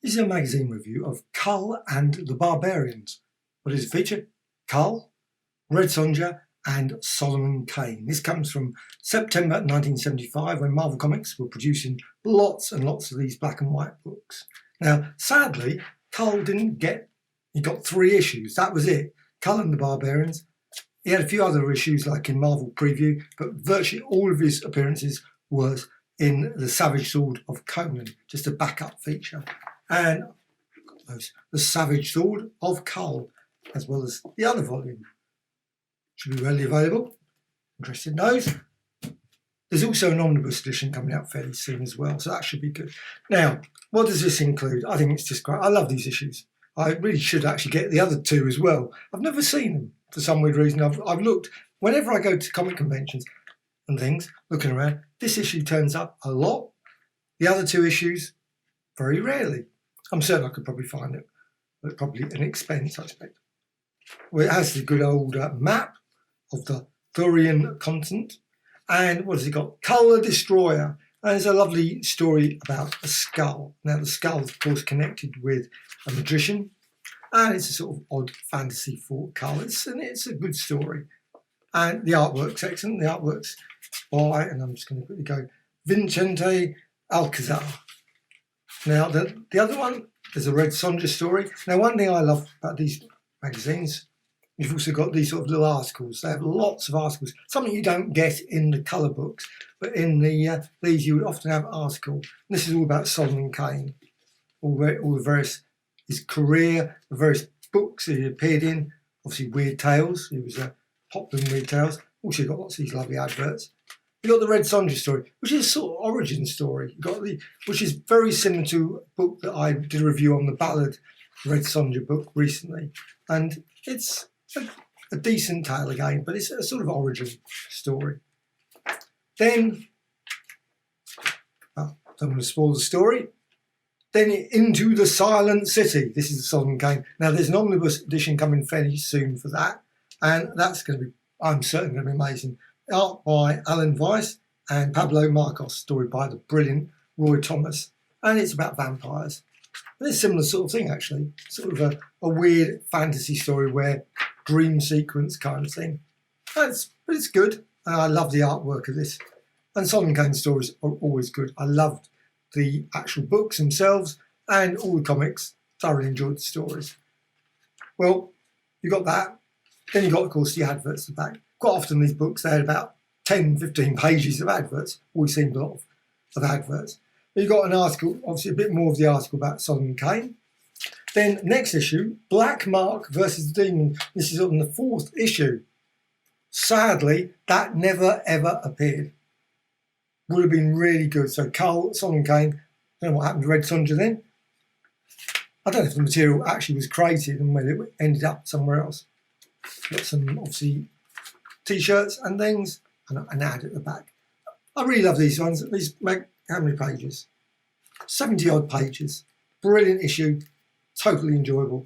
This is a magazine review of Kull and the Barbarians. What does it feature? Kull, Red Sonja and Solomon Kane. This comes from September 1975 when Marvel Comics were producing lots and lots of these black and white books. Now, sadly, Kull didn't get, he got 3 issues. That was it. Kull and the Barbarians. He had a few other issues like in Marvel Preview, but virtually all of his appearances was in The Savage Sword of Conan, just a backup feature. And The Savage Sword of Kull, as well as the other volume. Should be readily available. Interested in those. There's also an omnibus edition coming out fairly soon as well, so that should be good. Now, what does this include? I think it's just great. I love these issues. I really should actually get the other 2 as well. I've never seen them for some weird reason. I've looked, whenever I go to comic conventions and things, looking around, this issue turns up a lot. The other 2 issues, very rarely. I'm certain I could probably find it, but probably an expense, I expect. Well, it has the good old map of the Thurian continent. And what has it got? Kull the Destroyer. And there's a lovely story about a skull. Now, the skull is, of course, connected with a magician. And it's a sort of odd fantasy for Kull. It's a good story. And the artwork's excellent. The artwork's by, and I'm just going to quickly go, Vicente Alcazar. Now, the other one is a Red Sonja story. Now, one thing I love about these magazines, you've also got these sort of little articles. They have lots of articles, something you don't get in the colour books, but in the these you would often have an article. And this is all about Solomon Kane, all the various, his career, the various books he appeared in, obviously Weird Tales, he was popular in Weird Tales. Also got lots of these lovely adverts. You've got the Red Sonja story, which is a sort of origin story. You've got which is very similar to a book that I did a review on, the Ballad Red Sonja book recently. And it's a decent tale again, but it's a sort of origin story. Then, don't want to spoil the story. Then Into the Silent City. This is Solomon Kane. Now, there's an omnibus edition coming fairly soon for that. And that's going to be, I'm certain, going to be amazing. Art by Alan Weiss and Pablo Marcos, story by the brilliant Roy Thomas, and it's about vampires. And it's a similar sort of thing, actually, sort of a weird fantasy story where dream sequence kind of thing. But it's good, and I love the artwork of this. And Solomon Kane's stories are always good. I loved the actual books themselves and all the comics. Thoroughly enjoyed the stories. Well, you got that. Then you got, of course, the adverts at the back. Quite often these books, they had about 10, 15 pages of adverts. Always seemed a lot of adverts. But you got an article, obviously a bit more of the article about Solomon Kane. Then next issue, Black Mark versus the Demon. This is on the 4th issue. Sadly, that never ever appeared. Would have been really good. So Kull, Solomon Kane, I don't know what happened to Red Sonja then. I don't know if the material actually was created and whether it ended up somewhere else. Got some, obviously, T-shirts and things, and an ad at the back. I really love these ones. These make how many pages? 70 odd pages. Brilliant issue. Totally enjoyable.